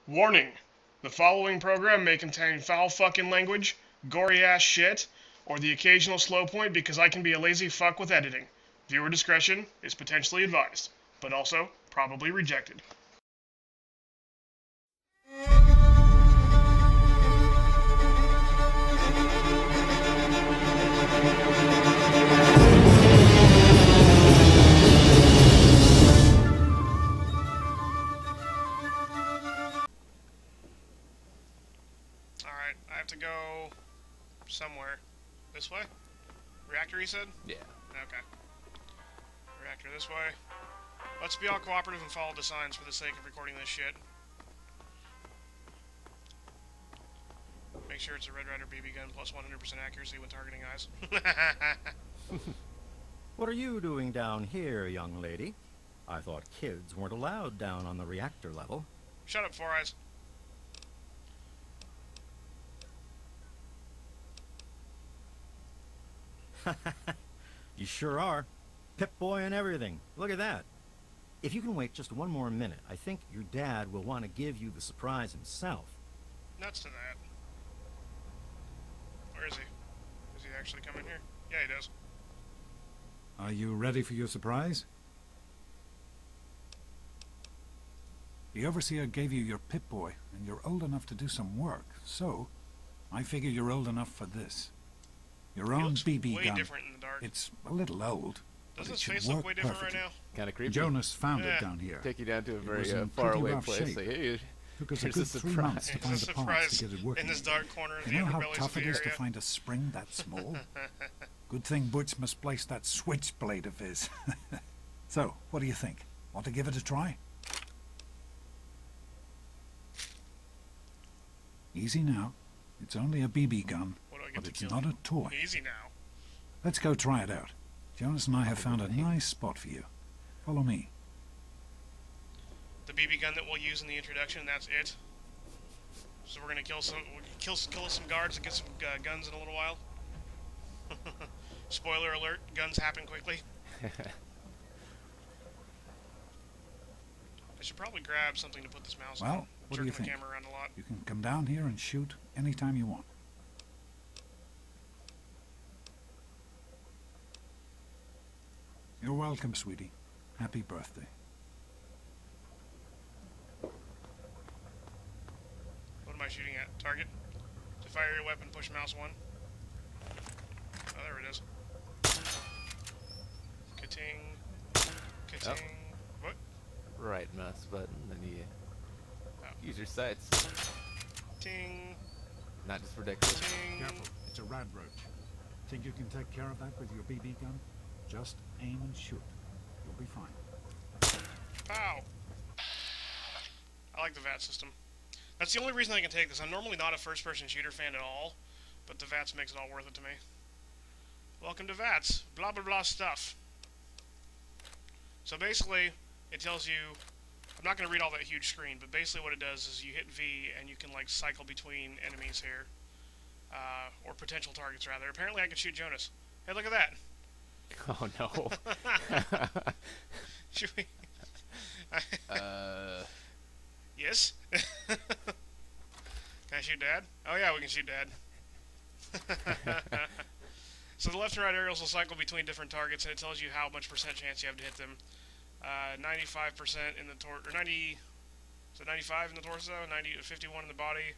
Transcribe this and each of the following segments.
Warning: the following program may contain foul fucking language, gory ass shit, or the occasional slow point because I can be a lazy fuck with editing. Viewer discretion is potentially advised, but also probably rejected. Alright, I have to go somewhere. This way? Reactor, you said? Yeah. Okay. Reactor this way. Let's be all cooperative and follow the signs for the sake of recording this shit. Make sure it's a Red Ryder BB gun plus 100% accuracy when targeting eyes. What are you doing down here, young lady? I thought kids weren't allowed down on the reactor level. Shut up, Four Eyes. You sure are. Pip-Boy and everything. Look at that. If you can wait just one more minute, I think your dad will want to give you the surprise himself. Nuts to that. Where is he? Does he actually come in here? Yeah, he does. Are you ready for your surprise? The Overseer gave you your Pip-Boy, and you're old enough to do some work, so I figure you're old enough for this. Your own BB way gun. different in the dark. It's a little old, Doesn't but it his should face work look way different perfectly. right now? Kind of creepy. Jonas found Yeah. it down here. Take you down to a It very was in faraway pretty rough place. shape. Like, hey, Took us a here's good a 3 surprise. months to It's find a the parts surprise to get it working. in this dark corner of the You know how underbellies tough of it the is to area. find a spring that small? Good thing Butch misplaced that switchblade of his. So, what do you think? Want to give it a try? Easy now. It's only a BB gun, What do I get but to it's kill? not a toy. Easy now. Let's go try it out. Jonas and I have found a nice spot for you. Follow me. The BB gun that we'll use in the introduction, that's it. So we're gonna kill some guards and get some guns in a little while. Spoiler alert: guns happen quickly. I should probably grab something to put this mouse on. Well, what do you Jerking think? the camera around a lot. You can come down here and shoot anytime you want. You're welcome, sweetie. Happy birthday. What am I shooting at? Target? To fire your weapon, push mouse 1. Oh, there it is. Ka-ting. Ka-ting. What? right mouse button, then you Oh. use your sights. Ting. Not just ridiculous. Ting. Careful, it's a rad roach. Think you can take care of that with your BB gun? Just aim and shoot. You'll be fine. Pow! I like the VAT system. That's the only reason I can take this. I'm normally not a first-person shooter fan at all, but the VATS makes it all worth it to me. Welcome to VATS. Blah blah blah stuff. So basically, it tells you... I'm not going to read all that huge screen, but basically what it does is you hit V and you can like cycle between enemies here. Or potential targets, rather. Apparently I can shoot Jonas. Hey, look at that! Oh no. Should we... Yes? Can I shoot Dad? Oh yeah, we can shoot Dad. So the left and right aerials will cycle between different targets, and it tells you how much percent chance you have to hit them. 95% in the torso, or 90... So 95 in the torso, 51 in the body.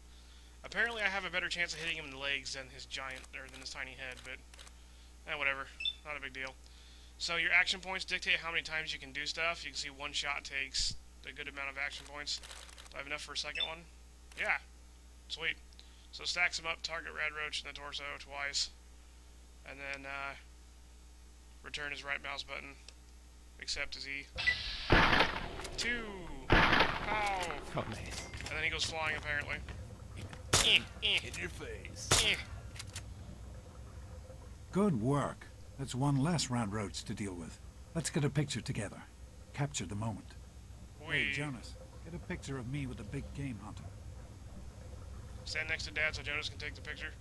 Apparently I have a better chance of hitting him in the legs than his giant, or than his tiny head, but... whatever. Not a big deal. So your action points dictate how many times you can do stuff. You can see one shot takes a good amount of action points. Do I have enough for a second one? Yeah. Sweet. So stacks them up, target Rad Roach in the torso twice. And then, return his right mouse button. Accept his E. 2! Pow! Oh, nice. And then he goes flying, apparently. In your face. Good work. That's one less rad roach to deal with. Let's get a picture together. Capture the moment. Hey, Jonas, get a picture of me with a big game hunter. Stand next to Dad so Jonas can take the picture.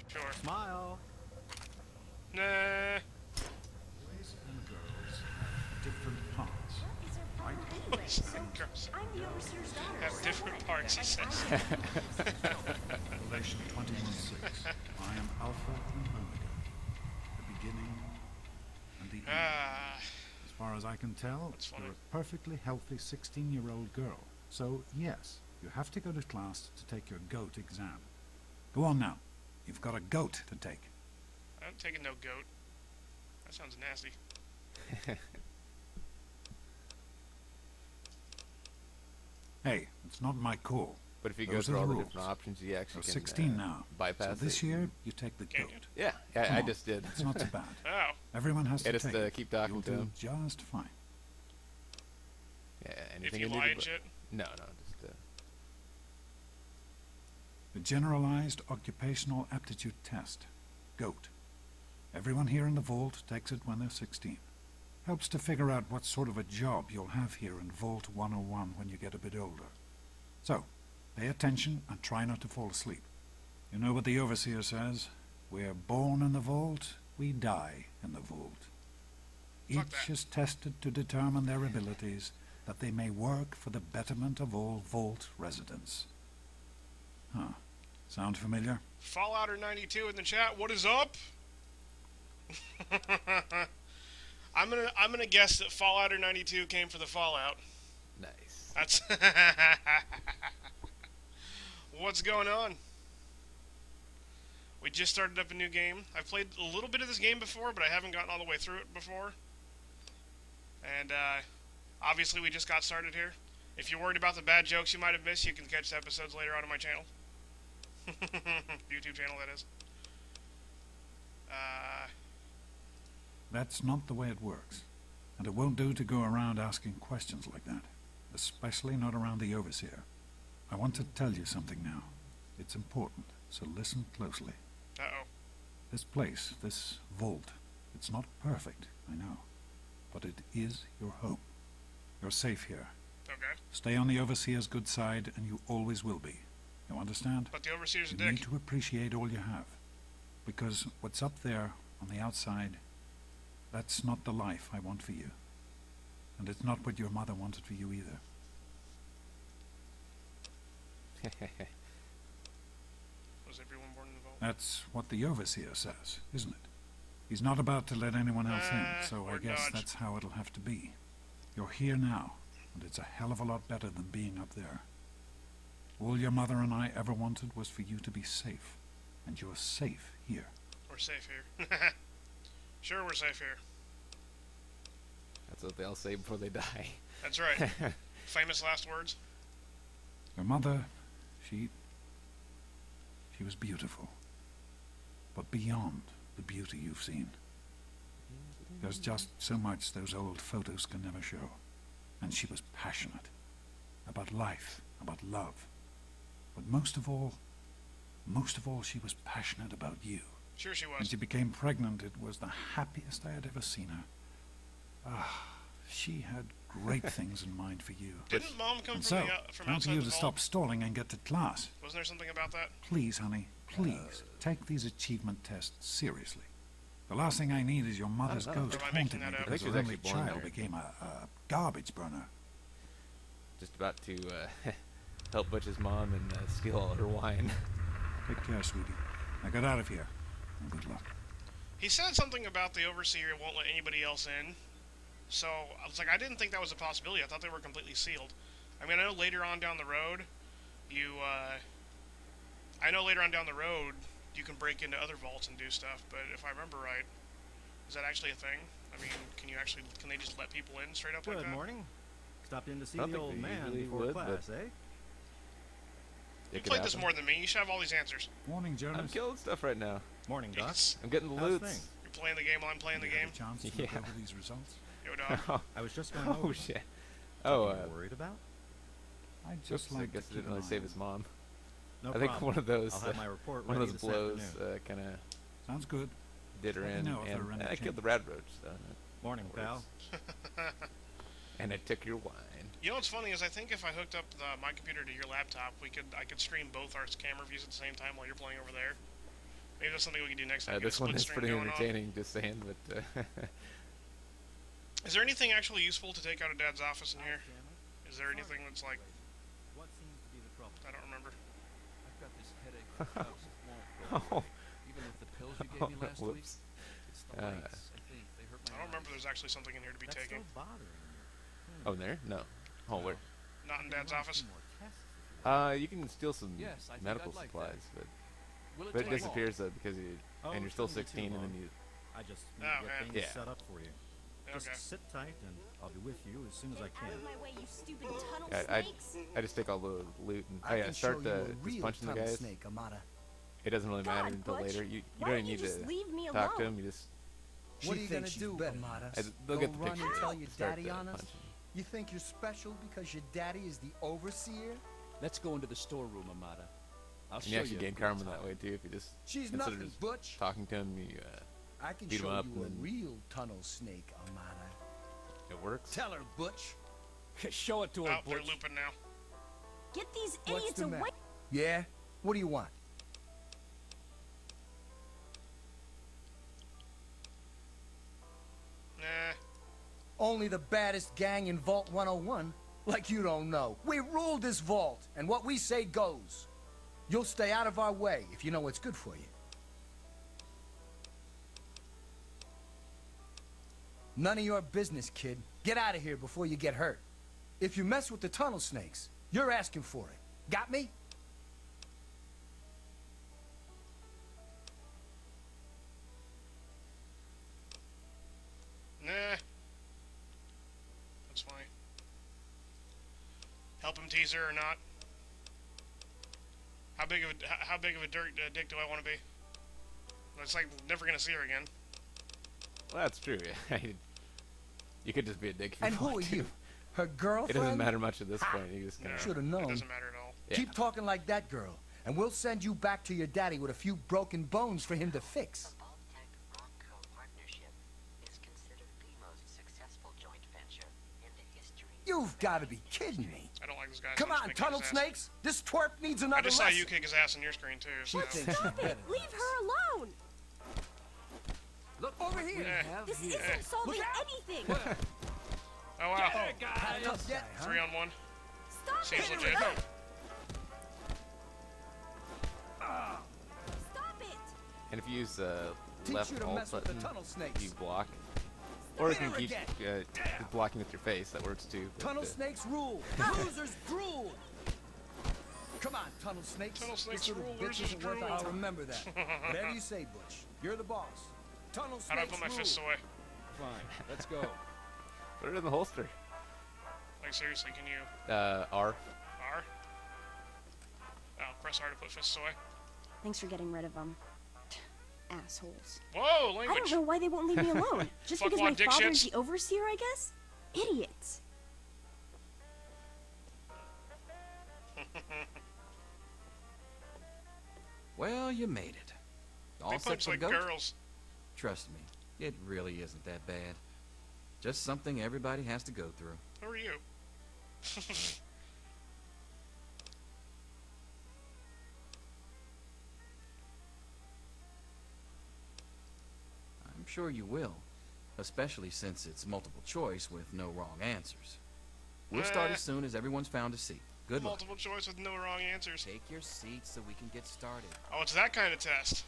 Sure. Smile. Nah. Boys and girls have different parts, right? Boys and girls I'm the overseer's daughter. have different parts. drugs, he says. Revelation 21:6. I am Alpha and Omega, the beginning and the end. As far as I can tell, That's funny. you're a perfectly healthy 16-year-old girl. So, yes, you have to go to class to take your GOAT exam. Go on now. You've got a GOAT to take. I'm taking no goat. That sounds nasty. Hey, it's not my call. But if you Those go are through all the the rules. different options, you actually You're can 16 now. bypass So this it. year, you take the Can you? GOAT. Yeah, Come I on. just did. It's not so bad. Oh. Everyone has Yeah, to just take it. keep talking You'll to do him. just fine. Yeah, If anything you need lie to and shit. No, just The Generalized Occupational Aptitude Test, GOAT. Everyone here in the Vault takes it when they're 16. Helps to figure out what sort of a job you'll have here in Vault 101 when you get a bit older. So, pay attention and try not to fall asleep. You know what the Overseer says? We're born in the Vault, we die in the Vault. Fuck Each that. is tested to determine their abilities, that they may work for the betterment of all Vault residents. Huh. Sound familiar? Fallouter 92 in the chat. What is up? I'm gonna guess that Fallouter 92 came for the Fallout. nice. That's what's going on. We just started up a new game. I've played a little bit of this game before, but I haven't gotten all the way through it before. And obviously, we just got started here. If you're worried about the bad jokes you might have missed, you can catch the episodes later on my channel. YouTube channel, that is. That's not the way it works. And it won't do to go around asking questions like that. Especially not around the Overseer. I want to tell you something now. It's important, so listen closely. Uh-oh. This place, this vault, it's not perfect, I know. But it is your home. You're safe here. Okay. Stay on the Overseer's good side, and you always will be. You understand? But the Overseer's a You dick. need to appreciate all you have. Because what's up there, on the outside, that's not the life I want for you. And it's not what your mother wanted for you either. Was everyone born in the vault? That's what the Overseer says, isn't it? He's not about to let anyone else in, so I or guess dodge. that's how it'll have to be. You're here now, and it's a hell of a lot better than being up there. All your mother and I ever wanted was for you to be safe. And you're safe here. We're safe here. Sure, we're safe here. That's what they all say before they die. That's right. Famous last words. Your mother, she was beautiful. But beyond the beauty you've seen. There's just so much those old photos can never show. And she was passionate. About life, about love. But most of all, she was passionate about you. Sure she When was. she became pregnant, it was the happiest I had ever seen her. She had great things in mind for you. Didn't Mom come And from, so, from time outside for you the to vault? stop stalling and get to class. Wasn't there something about that? Please, honey, please, take these achievement tests seriously. The last thing I need is your mother's I don't know. ghost Am I making haunting me that up? because I think her she was only actually born child there. became a garbage burner. Just about to help Butch's mom and steal all her wine. Take care, sweetie. Now get out of here. And good luck. He said something about the Overseer won't let anybody else in. So, I was like, I didn't think that was a possibility. I thought they were completely sealed. I mean, I know later on down the road, you can break into other vaults and do stuff, but if I remember right, is that actually a thing? I mean, can they just let people in straight up like Good that? morning. Stopped in to see I don't the think old they man usually before would, class, eh? You It could played this happen. more than me. You should have all these answers. Morning, I'm Jonas. killing stuff right now. Morning, Doc. Yes. I'm getting the How's loots. things? You're playing the game while I'm playing the You had game. a chance to Yeah. look over these results? Yo, dog. I was just going Oh over. shit. Something Oh, you're worried about? I'd just oops, I like guess to I didn't keep really an save eye his on mom. No I think problem. one of those I'll have my report one ready of those this blows afternoon. kind of it. Sounds good. did her Let me in, know if there are and any I killed the changes. rad roach, so, Morning, pal. and I took your wine. You know what's funny is I think if I hooked up my computer to your laptop, I could stream both our camera views at the same time while you're playing over there. Maybe that's something we could do next time. Get a This one split is stream pretty going on. entertaining, just saying, but Is there anything actually useful to take out of Dad's office in here? Is there anything that's like... What seems to be the trouble? I don't remember. I've got this headache that just won't go away. Even with the pills you gave me last week. Whoops. It's the legs, I think. They hurt my I don't remember eyes. there's actually something in here to be That's taking. still bothering you. Oh, there? No. Oh, where? Not in I can Dad's run a office. few more tests if you want. You can steal some Yes, I think medical I'd like supplies, that. Will but it take long? disappears though because you Oh, and you're it still shouldn't be too 16, and then long. you. I just need Oh, to man. get things Yeah. set up for you. Just Okay. sit tight, and I'll be with you as soon as I Get out can. of my way, you stupid tunnel I snakes! just take all the loot and I can start show you a just real punching the tunnel guys. snake, Amata. It doesn't really matter God, until Butch, later. You why don't don't you need just to leave me talk to alone? them. You just What are She you gonna thinks she's do, better. Amata? they'll Go get the run picture. and tell your Start daddy the on us? punching. You think you're special because your daddy is the overseer? Let's go into the storeroom, Amata. I'll And show you actually you. gain karma that way too if you just She's instead of nothing, just Butch. talking to him, you I can beat 'em show up you and a then- real tunnel snake, Amata. it works. Tell her, Butch. Show it to her, Oh, they're Butch. looping now. Get these What's idiots the away! matter? Yeah? What do you want? Nah. Only the baddest gang in Vault 101? Like you don't know. We rule this vault, and what we say goes. You'll stay out of our way if you know what's good for you. None of your business, kid. Get out of here before you get hurt. If you mess with the tunnel snakes, you're asking for it. Got me? Nah. That's fine. Help him tease her or not? How big of a dick do I want to be? It's like never gonna see her again. Well, that's true. You could just be a dick. If you And who are want to. you? Her girlfriend? It doesn't matter much at this point. You just No, kind of. Should've It known. doesn't matter at all. Yeah. Keep talking like that girl, and we'll send you back to your daddy with a few broken bones for him to fix. The Vault-Tech-Ronco partnership is considered the most successful joint venture in the history. You've got to be kidding me. I don't like this guy. Come so I'm on, just kicking tunnel his ass. snakes. This twerp needs another I just saw lesson. you kick his ass on your screen too. She So. thinks she's Stop better it! than Leave us. her alone! Look over here. Eh. This isn't solving anything! Oh wow. Had enough yet, huh? 3-on-1. Stop Seems it! legit. Stop it! And if you use Teach left you to alt mess with the button, tunnel snakes. you block. Or you Hit can her keep again. blocking with your face. That works too. but, Tunnel snakes rule. Losers drool. Come on, tunnel snakes. Tunnel snakes This little rule, bitch losers isn't worth drool. I'll remember that. Whatever you say, Butch. You're the boss. Tunnel snakes How do I put my rule. fists away? Fine, let's go. Put it in the holster. Like seriously, can you R. R? Oh, press R to put fists away. Thanks for getting rid of them. Assholes. Whoa, I don't language. know why they won't leave me alone. Just because my Fuckwad father's dipshits. the overseer, I guess? Idiots. Well, you made it. All They set punch for like goat? girls. Trust me, it really isn't that bad. Just something everybody has to go through. Who are you? I'm sure you will, especially since it's multiple choice with no wrong answers. We'll start as soon as everyone's found a seat. Good luck. Multiple choice with no wrong answers. Take your seats so we can get started. Oh, it's that kind of test.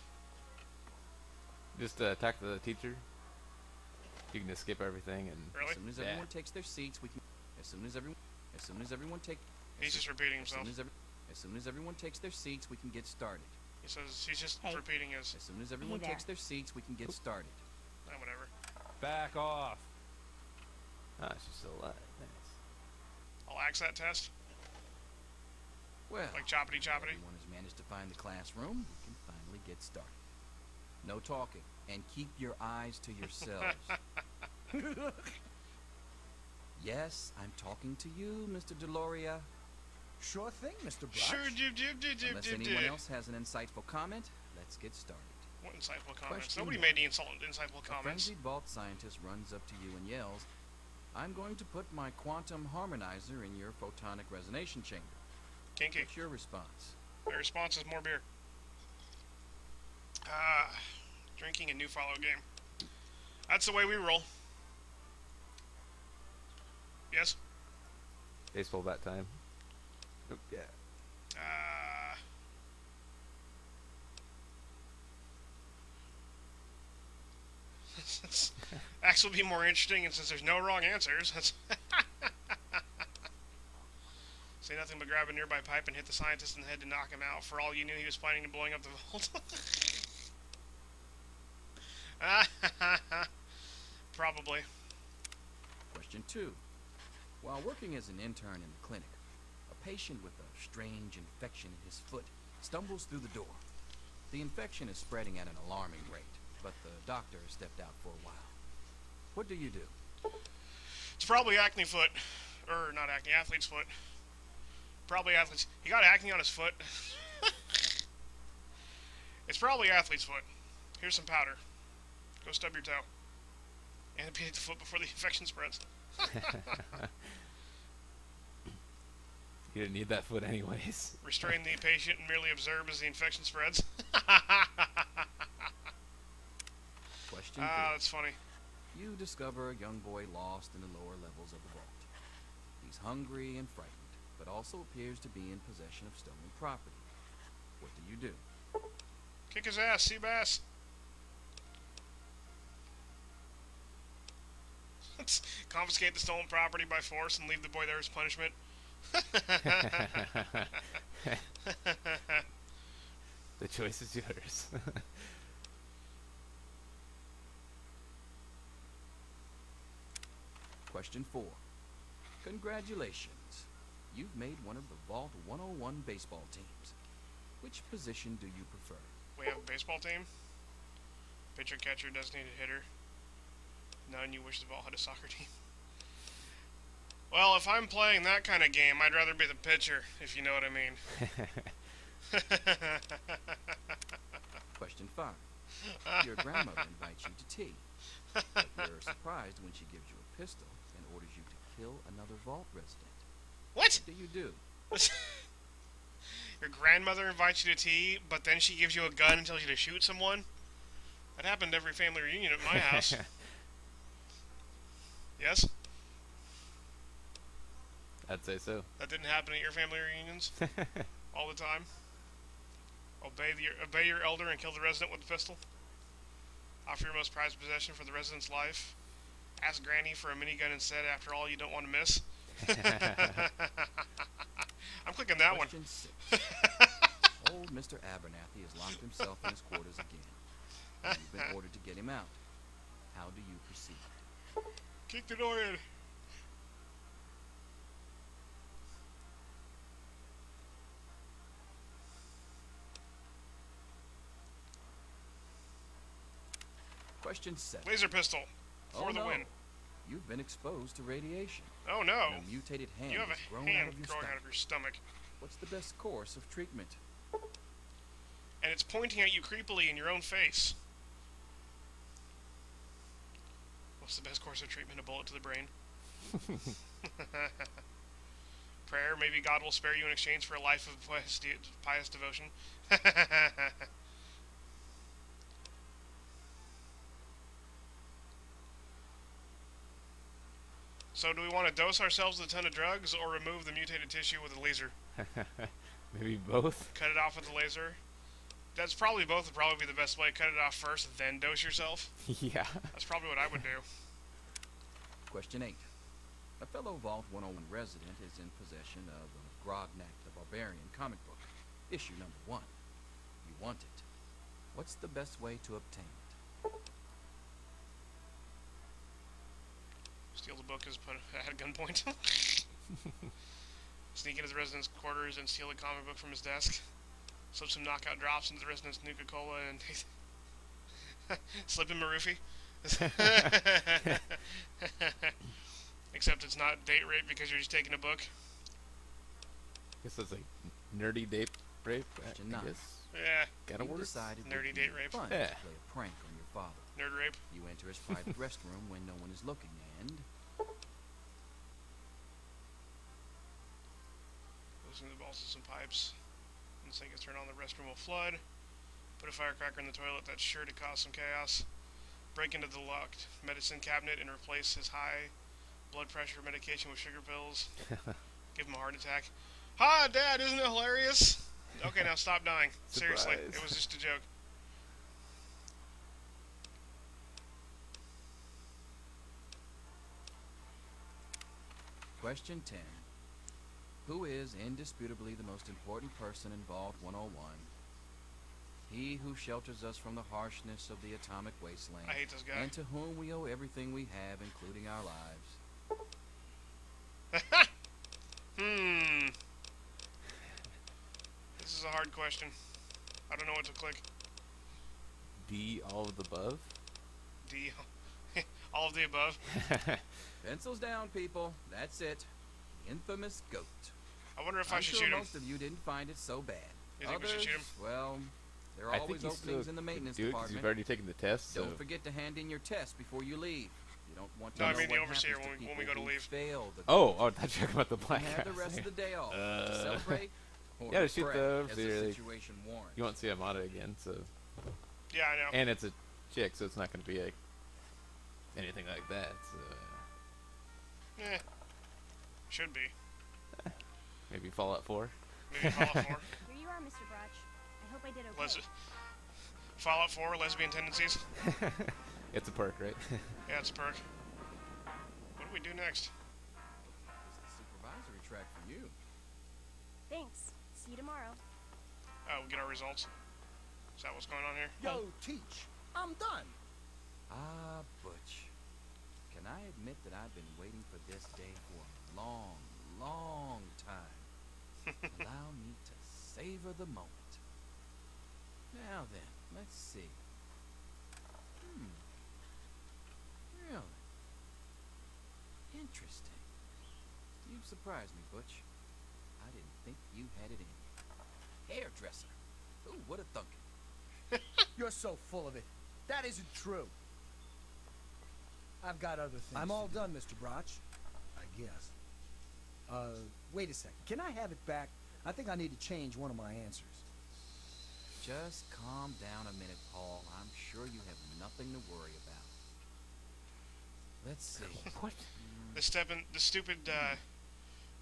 Just attack the teacher. You can just skip everything and. Really? As soon as Yeah. everyone takes their seats, we can. As soon as everyone take. He's just repeating As himself. soon as everyone takes their seats, we can get started. He says he's just Hey. repeating his. As soon as everyone there. takes their seats, we can get started. Whatever. Back off. Ah, she's still alive. Nice. I'll axe that test. Well, Like choppity choppity. everyone has managed to find the classroom. We can finally get started. No talking, and keep your eyes to yourselves. Yes, I'm talking to you, Mr. Deloria. Sure thing, Mr. Brock. Sure, dip. Unless anyone else has an insightful comment, let's get started. What insightful comments? Question Nobody one. made any insightful A comments. frenzied vault scientist runs up to you and yells, "I'm going to put my quantum harmonizer in your photonic resonation chamber." Kinky. What's your response? My response is more beer. Drinking a new follow game. That's the way we roll. Yes? Baseball bat time. Oh, yeah. facts will be more interesting, and since there's no wrong answers, that's say nothing but grab a nearby pipe and hit the scientist in the head to knock him out. For all you knew, he was planning on blowing up the vault. Probably. Question 2. While working as an intern in the clinic, a patient with a strange infection in his foot stumbles through the door. The infection is spreading at an alarming rate, but the doctor stepped out for a while. What do you do? It's probably acne foot. Or, not acne, athlete's foot. Probably athlete's. He got acne on his foot. It's probably athlete's foot. Here's some powder. Go stub your toe. Amputate the foot before the infection spreads. You didn't need that foot anyways. Restrain the patient and merely observe as the infection spreads. Question 3. That's funny. You discover a young boy lost in the lower levels of the vault. He's hungry and frightened, but also appears to be in possession of stolen property. What do you do? Kick his ass, Seabass. Confiscate the stolen property by force and leave the boy there as punishment. The choice is yours. Question 4. Congratulations. You've made one of the Vault 101 baseball teams. Which position do you prefer? We have a baseball team. Pitcher, catcher, designated hitter. None. You wish the ball had a soccer team. Well, if I'm playing that kind of game, I'd rather be the pitcher, if you know what I mean. Question 5. Your grandmother invites you to tea, but you're surprised when she gives you a pistol and orders you to kill another Vault resident. What? What do you do? Your grandmother invites you to tea, but then she gives you a gun and tells you to shoot someone? That happened at every family reunion at my house. Yes? I'd say so. That didn't happen at your family reunions? All the time? Obey your elder and kill the resident with a pistol? Offer your most prized possession for the resident's life? Ask Granny for a minigun instead. After all, you don't want to miss? I'm clicking that one. Question 6. Old Mr. Abernathy has locked himself in his quarters again. And you've been ordered to get him out. How do you proceed? Kick the door in. Question 7. Laser pistol. For the no. win. You've been exposed to radiation. Oh no. And a mutated hand You have has a grown hand out of your growing stomach. out of your stomach. What's the best course of treatment? And it's pointing at you creepily in your own face. What's the best course of treatment? A bullet to the brain. Prayer. Maybe God will spare you in exchange for a life of pious devotion. So do we want to dose ourselves with a ton of drugs or remove the mutated tissue with a laser? Maybe both? Cut it off with a laser? That's probably both would probably be the best way. Cut it off first, then dose yourself. Yeah. That's probably what I would do. Question 8. A fellow Vault 101 resident is in possession of a Grognak the Barbarian comic book, issue number 1. You want it. What's the best way to obtain it? Steal the book is put at gunpoint. Sneak into the resident's quarters and steal the comic book from his desk. Slip some knockout drops into the resident's Nuka-Cola and slip him a roofie. Except it's not date rape because you're just taking a book. Guess that's like nerdy date rape. Question I 9. Yeah, Gotta You work. decided Nerdy it'd date be rape. fun Yeah. to play a prank on your father. nerd rape. You enter his private restroom when no one is looking and... Loosen the balls of some pipes. And the sink is turned on, the restroom will flood. Put a firecracker in the toilet, that's sure to cause some chaos. Break into the locked medicine cabinet and replace his high blood pressure medication with sugar pills. Give him a heart attack. Ha, Dad, isn't it hilarious? Okay, now stop dying. Seriously, Surprise. it was just a joke. Question 10. Who is indisputably the most important person in Vault 101? He who shelters us from the harshness of the atomic wasteland. I hate this guy. And to whom we owe everything we have, including our lives. This is a hard question. I don't know what to click. D, all of the above? D. All of the above. Pencils down, people. That's it. The infamous goat. I wonder if I'm I should sure shoot him. most of you didn't find it so bad. You think we should shoot him? Well, there are I think always you still openings in the maintenance do it 'cause department. you've already taken the test. So. Don't forget to hand in your test before you leave. You don't want to No, I know mean the what overseer happens to when we people go to who leave. fail the Oh, I thought you were talking about the You black can guy. have the rest of the day off to celebrate or yeah, to shoot pray, the as overseer. the Like, situation warrants. you won't see Amada again, so. Yeah, I know. And it's a chick, so it's not going to be like anything like that. So Should be. maybe Fallout 4. Maybe Fallout 4. Here you are, Mr. Brotch. I hope I did okay. Fallout 4, lesbian tendencies. It's a perk, right? Yeah, it's a perk. What do we do next? It's the supervisory track for you. Thanks. See you tomorrow. Oh, we get our results. Is that what's going on here? Yo, Teach, I'm done. Ah, Butch. Can I admit that I've been waiting for this day for a long, long time? Allow me to savor the moment. Now then, let's see. Really? Interesting. You've surprised me, Butch. I didn't think you had it in you. Hairdresser. Who would have thunk it? You're so full of it. That isn't true. I've got other things. I'm all done, Mr. Brotch. I guess. Wait a second. Can I have it back? I think I need to change one of my answers. Just calm down a minute, Paul. I'm sure you have nothing to worry about. Let's see. What? The stupid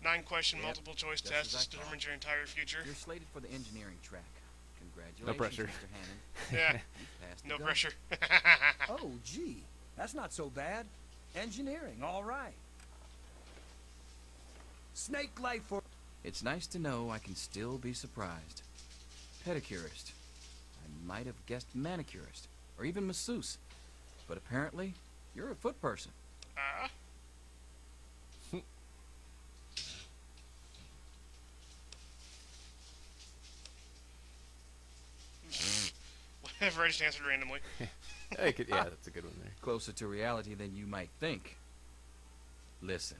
9-question Yep, multiple choice just test as I that determines your entire future. You're slated for the engineering track. Congratulations, No pressure. Mr. Hannon. Yeah. You passed the No gun. pressure. Oh, gee. That's not so bad. Engineering, all right. Snake life for... It's nice to know I can still be surprised. Pedicurist. I might have guessed manicurist. Or even masseuse. But apparently, you're a foot person. Whatever, I just answered randomly. Yeah, that's a good one there. Closer to reality than you might think. Listen,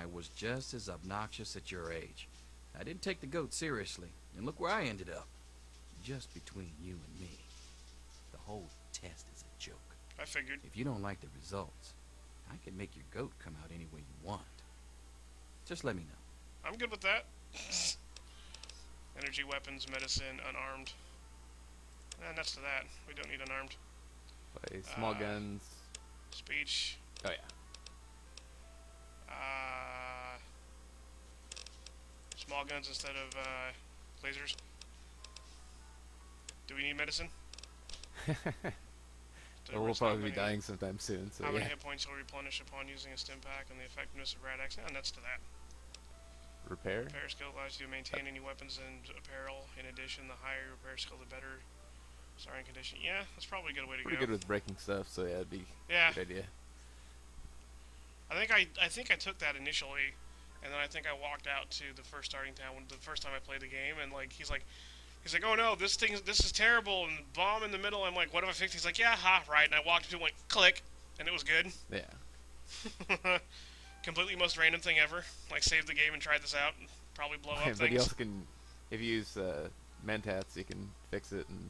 I was just as obnoxious at your age. I didn't take the goat seriously, and look where I ended up. Just between you and me. The whole test is a joke. I figured. If you don't like the results, I can make your goat come out any way you want. Just let me know. I'm good with that. Energy, weapons, medicine, unarmed. And that's to that. We don't need unarmed. Play small guns. Speech. Oh yeah. Small guns instead of lasers. Do we need medicine? We'll probably be dying sometime soon. So how yeah. many hit points will replenish upon using a stim pack and the effectiveness of rad axe? And that's to that. Repair. Repair skill allows you to maintain any weapons and apparel. In addition, the higher your repair skill, the better. Starting condition. Yeah, that's probably a good way to Pretty go. good with breaking stuff, so yeah, it'd be Yeah. a good idea. I think I took that initially, and then I think I walked out to the first starting town the first time I played the game, and like he's like, oh no, this is terrible, and bomb in the middle. I'm like, what if I fix it? He's like, yeah, right. And I walked up to it, went click, and it was good. Yeah. Completely most random thing ever. Like saved the game and tried this out, and probably blow up But things. you also can, if you use mentats, you can fix it, and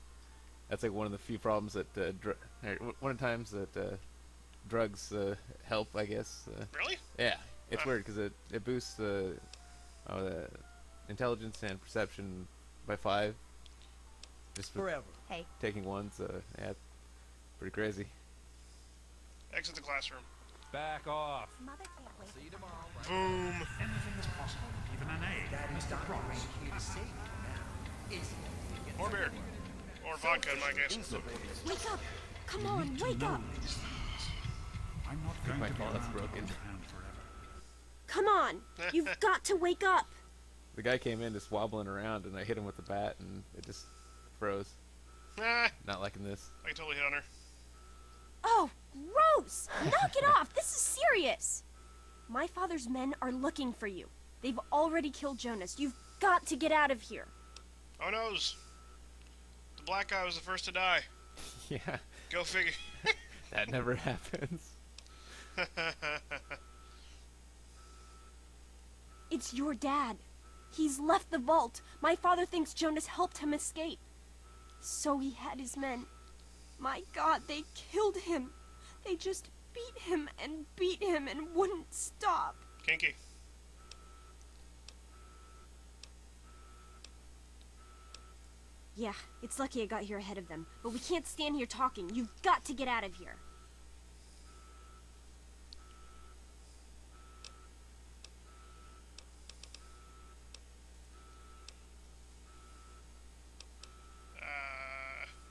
that's like one of the few problems that one of the times that drugs help, I guess. Really? Yeah, it's weird because it boosts the intelligence and perception by 5. Just Forever. Hey. taking one, so yeah, it's pretty crazy. Exit the classroom. Back off. Mother can't wait. See you tomorrow. Right? Boom. Anything is possible, even an A. Daddy's Mr. Brotch here to save you now. Isn't Or beer. Or vodka, in my case. Wake up! Come on, wake up! I'm not going My to be wallet's around broken. to hold your hand forever. Come on. You've got to wake up. The guy came in just wobbling around, and I hit him with the bat, and it just froze. Ah, Not liking this. I can totally hit on her. Oh, gross! Knock it off! This is serious! My father's men are looking for you. They've already killed Jonas. You've got to get out of here. Oh noes. The black guy was the first to die. Yeah, Go figure. that never happens. It's your dad. He's left the vault. My father thinks Jonas helped him escape. So he had his men. My God, they killed him. They just beat him and wouldn't stop. Kinky. Yeah, it's lucky I got here ahead of them. But we can't stand here talking. You've got to get out of here.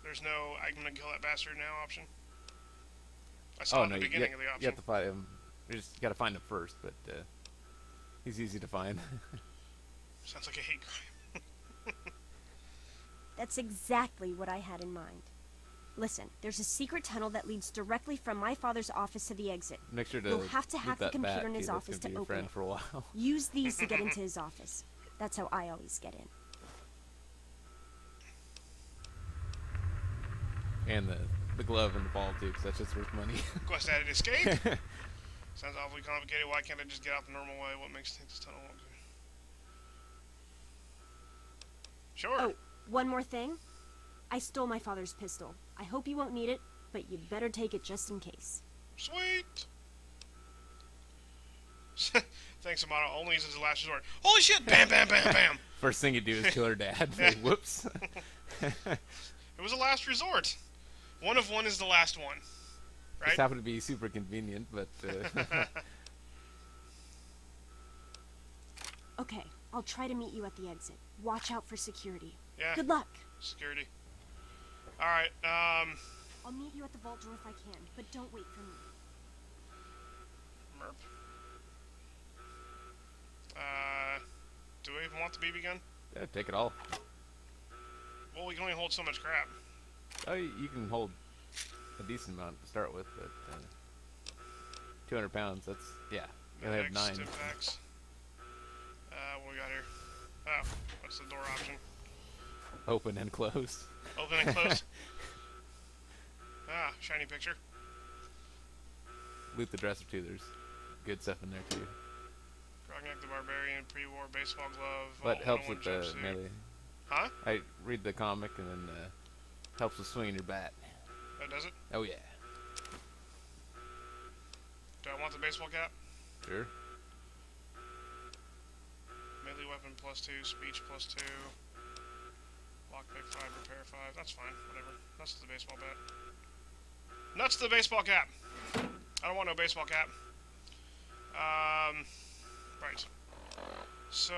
There's no I'm gonna kill that bastard now option. I saw at the beginning of the option. You have to find him. You just gotta find him first, but he's easy to find. Sounds like a hate crime. That's exactly what I had in mind. Listen, there's a secret tunnel that leads directly from my father's office to the exit. Make sure to You'll have to loot hack the that computer bat, in his too. That's office gonna be to your open friend it. for a while. Use these to get into his office. That's how I always get in. And the glove and the ball too, 'cause that's just worth money. Quest added escape. Sounds awfully complicated. Why can't I just get out the normal way? What makes this tunnel look good? Sure. Oh, one more thing. I stole my father's pistol. I hope you won't need it, but you'd better take it just in case. Sweet. Thanks, Amato. Only as a last resort. Holy shit! Bam, bam, bam, bam. First thing you do is kill her dad. Like, whoops. It was a last resort. One of one is the last one. Right? This happened to be super convenient, but Okay, I'll try to meet you at the exit. Watch out for security. Yeah. Good luck. Security. Alright, I'll meet you at the vault door if I can, but don't wait for me. Merp. Do we even want the BB gun? yeah, take it all. Well, we can only hold so much crap. Oh, you can hold a decent amount to start with, but 200 pounds, that's, yeah. You only have 9. Impacts. What we got here? Oh, what's the door option? Open and closed. Open and closed. Ah, shiny picture. Loot the dresser too, there's good stuff in there too. Grognak the Barbarian, pre-war baseball glove. But Vault helps with 101 the jumpsuit. melee. Huh? I read the comic and then helps with swinging your bat. Oh, does it? Oh yeah. Do I want the baseball cap? Sure. Melee weapon +2, speech +2. Lockpick 5, repair 5. That's fine, whatever. Nuts to the baseball bat. Nuts to the baseball cap! I don't want no baseball cap. Right. So...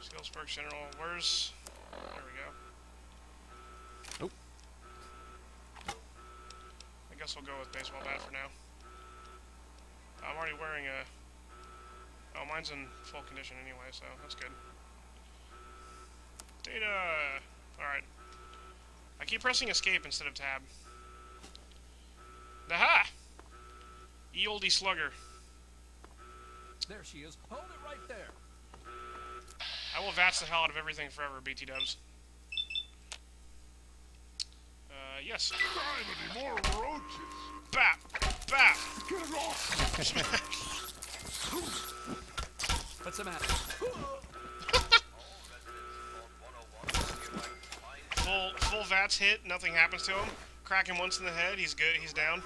Skills perks general. Where's... There we go. Nope. I guess we'll go with baseball bat for now. I'm already wearing a... Oh, mine's in full condition anyway, so that's good. Data! Alright. I keep pressing escape instead of tab. Aha! Ye olde slugger. There she is. Hold it right there. I will vats the hell out of everything forever, BT dubs. Yes. Any more roaches? Bap! Bap! Get it off! What's the matter? Full vats hit, nothing happens to him. Crack him once in the head, he's good, he's down.